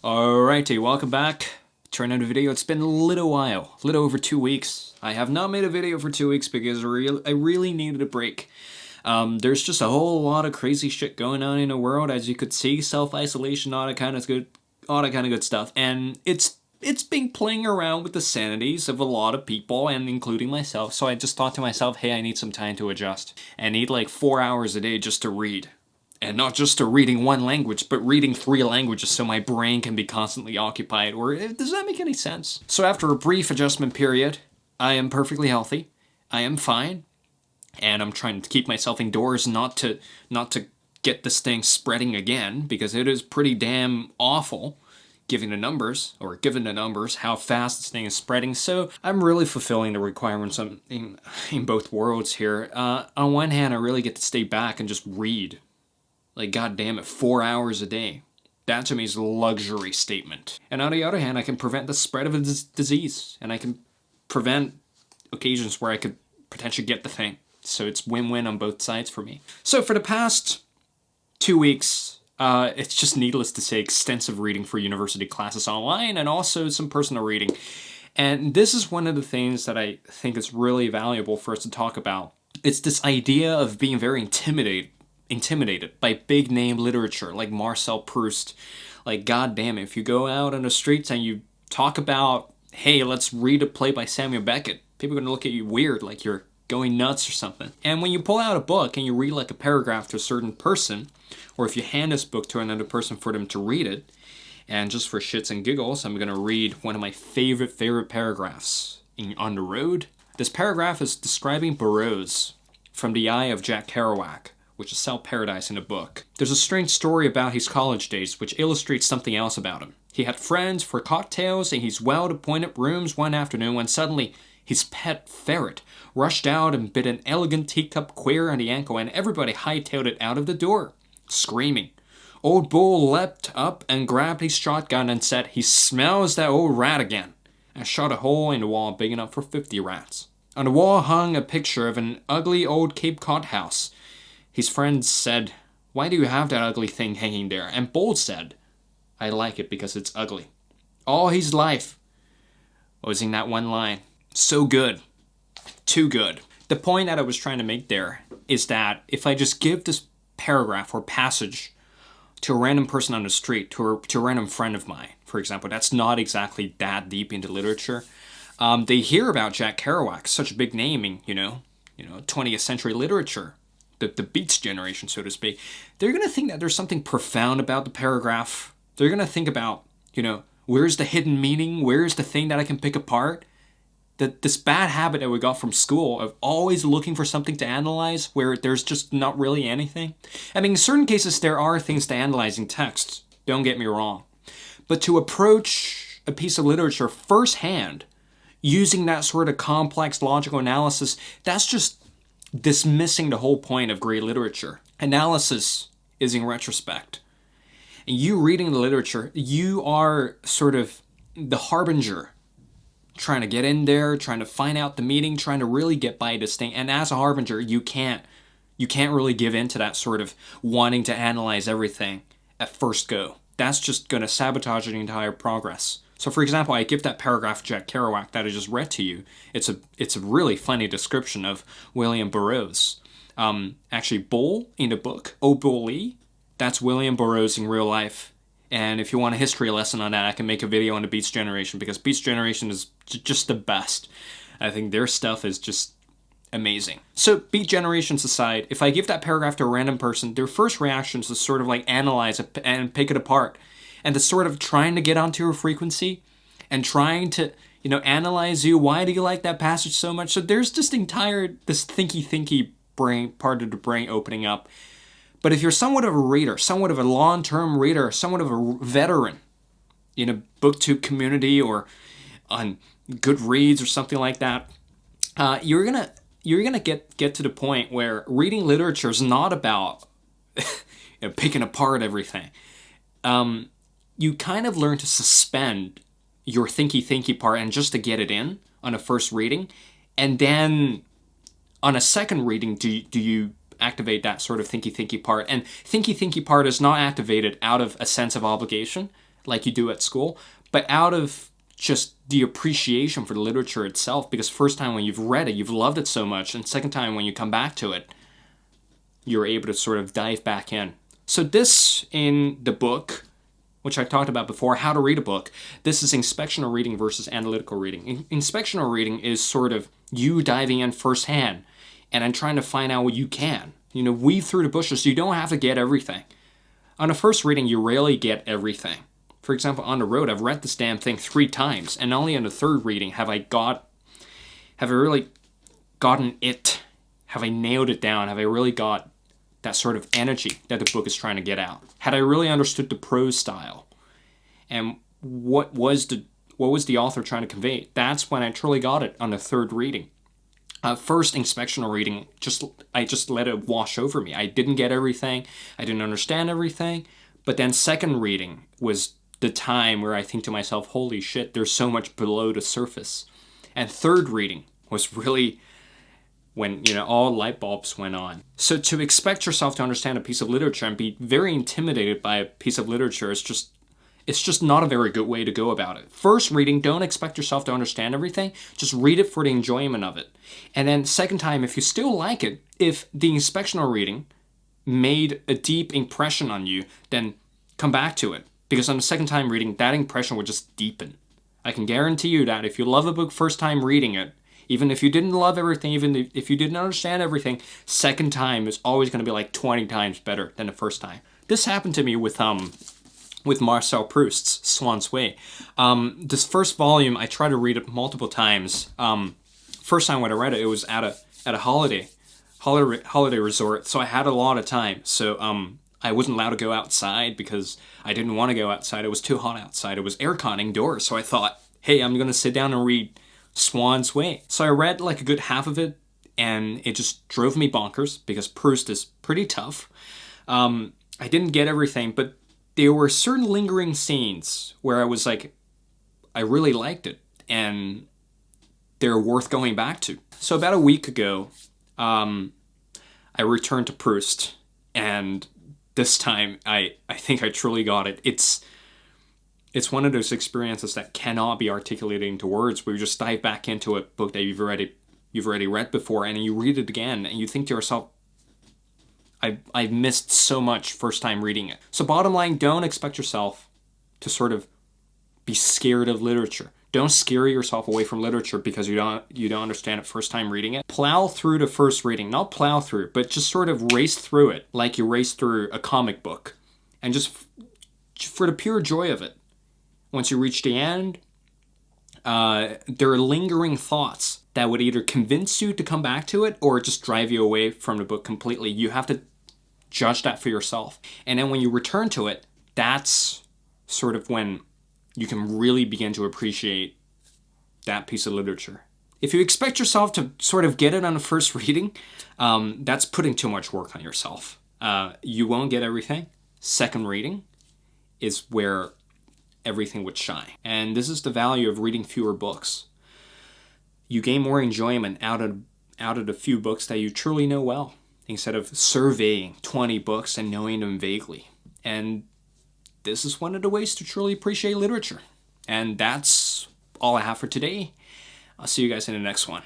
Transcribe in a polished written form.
Alrighty, welcome back to another video. It's been a little while, a little over 2 weeks. I have not made a video for 2 weeks because I really needed a break. There's just a whole lot of crazy shit going on in the world, as you could see, self-isolation, all that kind of good stuff, and it's been playing around with the sanities of a lot of people, and including myself. So I just thought to myself, hey, I need some time to adjust. I need like 4 hours a day just to read. And not just to reading one language, but reading 3 languages so my brain can be constantly occupied. Or does that make any sense? So after a brief adjustment period, I am perfectly healthy. I am fine. And I'm trying to keep myself indoors, not to get this thing spreading again, because it is pretty damn awful given the numbers, how fast this thing is spreading. So I'm really fulfilling the requirements in both worlds here. On one hand, I really get to stay back and just read. Like, goddamn it, 4 hours a day. That to me is a luxury statement. And on the other hand, I can prevent the spread of a disease. And I can prevent occasions where I could potentially get the thing. So it's win-win on both sides for me. So for the past 2 weeks, it's just needless to say extensive reading for university classes online and also some personal reading. And this is one of the things that I think is really valuable for us to talk about. It's this idea of being very intimidated by big name literature like Marcel Proust. Like, goddamn, if you go out on the streets and you talk about, hey, let's read a play by Samuel Beckett, people are going to look at you weird, like you're going nuts or something. And when you pull out a book and you read like a paragraph to a certain person, or if you hand this book to another person for them to read it, and just for shits and giggles, I'm going to read one of my favorite paragraphs On the Road. This paragraph is describing Burroughs from the eye of Jack Kerouac, which is Cell Paradise in the book. There's a strange story about his college days which illustrates something else about him. He had friends for cocktails in his well-appointed rooms one afternoon when suddenly his pet ferret rushed out and bit an elegant teacup queer on the ankle, and everybody hightailed it out of the door, screaming. Old Bull leapt up and grabbed his shotgun and said, "He smells that old rat again," and shot a hole in the wall big enough for 50 rats. On the wall hung a picture of an ugly old Cape Cod house. His friends said, "Why do you have that ugly thing hanging there?" And Bull said, "I like it because it's ugly." All his life was in that one line. So good. Too good. The point that I was trying to make there is that if I just give this paragraph or passage to a random person on the street, to a random friend of mine, for example, that's not exactly that deep into literature. They hear about Jack Kerouac, such a big name in, 20th century literature. The Beats generation, so to speak, they're going to think that there's something profound about the paragraph. They're going to think about, where's the hidden meaning? Where's the thing that I can pick apart? This bad habit that we got from school of always looking for something to analyze where there's just not really anything. I mean, in certain cases, there are things to analyze in texts. Don't get me wrong. But to approach a piece of literature firsthand, using that sort of complex logical analysis, that's just dismissing the whole point of great literature. Analysis is in retrospect. And you reading the literature, you are sort of the harbinger, trying to get in there, trying to find out the meaning, trying to really get by this thing. And as a harbinger, you can't really give in to that sort of wanting to analyze everything at first go. That's just going to sabotage the entire progress. So, for example, I give that paragraph Jack Kerouac that I just read to you. It's a really funny description of William Burroughs. Actually, Bull in the book, O Bull Lee, that's William Burroughs in real life. And if you want a history lesson on that, I can make a video on the Beats generation, because Beats generation is just the best. I think their stuff is just amazing. So, Beat generations aside, if I give that paragraph to a random person, their first reaction is to sort of like analyze it and pick it apart. And to sort of trying to get onto your frequency and trying to, analyze you. Why do you like that passage so much? So there's just this thinky brain, part of the brain opening up. But if you're somewhat of a reader, somewhat of a long-term reader, somewhat of a veteran in a booktube community or on Goodreads or something like that, you're gonna get to the point where reading literature is not about picking apart everything. You kind of learn to suspend your thinky part and just to get it in on a first reading. And then on a second reading, do you activate that sort of thinky part? And thinky part is not activated out of a sense of obligation, like you do at school, but out of just the appreciation for the literature itself, because first time when you've read it, you've loved it so much, and second time when you come back to it, you're able to sort of dive back in. So this, in the book, which I talked about before, how to read a book, this is inspectional reading versus analytical reading. Inspectional reading is sort of you diving in firsthand and then trying to find out what you can. You know, weave through the bushes, so you don't have to get everything. On a first reading, you rarely get everything. For example, on the road, I've read this damn thing 3 times, and only on the third reading have I really gotten it? Have I nailed it down? Have I really got that sort of energy that the book is trying to get out? Had I really understood the prose style and what was the author trying to convey? That's when I truly got it on the third reading. First inspectional reading, I just let it wash over me. I didn't get everything. I didn't understand everything. But then second reading was the time where I think to myself, holy shit, there's so much below the surface. And third reading was really when, you know, all light bulbs went on. So to expect yourself to understand a piece of literature and be very intimidated by a piece of literature is just not a very good way to go about it. First reading, don't expect yourself to understand everything. Just read it for the enjoyment of it. And then second time, if you still like it, if the inspectional reading made a deep impression on you, then come back to it. Because on the second time reading, that impression will just deepen. I can guarantee you that if you love a book first time reading it, even if you didn't love everything, even if you didn't understand everything, second time is always going to be like 20 times better than the first time. This happened to me with Marcel Proust's Swann's Way. This first volume, I tried to read it multiple times. First time when I read it, it was at a holiday resort, so I had a lot of time. So I wasn't allowed to go outside because I didn't want to go outside. It was too hot outside. It was aircon indoors, so I thought, hey, I'm going to sit down and read Swann's Way. So I read like a good half of it, and it just drove me bonkers because Proust is pretty tough. I didn't get everything, but there were certain lingering scenes where I was like, I really liked it, and they're worth going back to. So about a week ago, I returned to Proust, and this time I think I truly got it. It's one of those experiences that cannot be articulated into words, where you just dive back into a book that you've already read before, and you read it again, and you think to yourself, I've missed so much first time reading it. So bottom line, don't expect yourself to sort of be scared of literature. Don't scare yourself away from literature because you don't understand it first time reading it. Plow through the first reading. Not plow through, but just sort of race through it like you race through a comic book. And just for the pure joy of it. Once you reach the end, there are lingering thoughts that would either convince you to come back to it or just drive you away from the book completely. You have to judge that for yourself. And then when you return to it, that's sort of when you can really begin to appreciate that piece of literature. If you expect yourself to sort of get it on the first reading, that's putting too much work on yourself. You won't get everything. Second reading is where everything would shine. And this is the value of reading fewer books. You gain more enjoyment out of the few books that you truly know well, instead of surveying 20 books and knowing them vaguely. And this is one of the ways to truly appreciate literature. And that's all I have for today. I'll see you guys in the next one.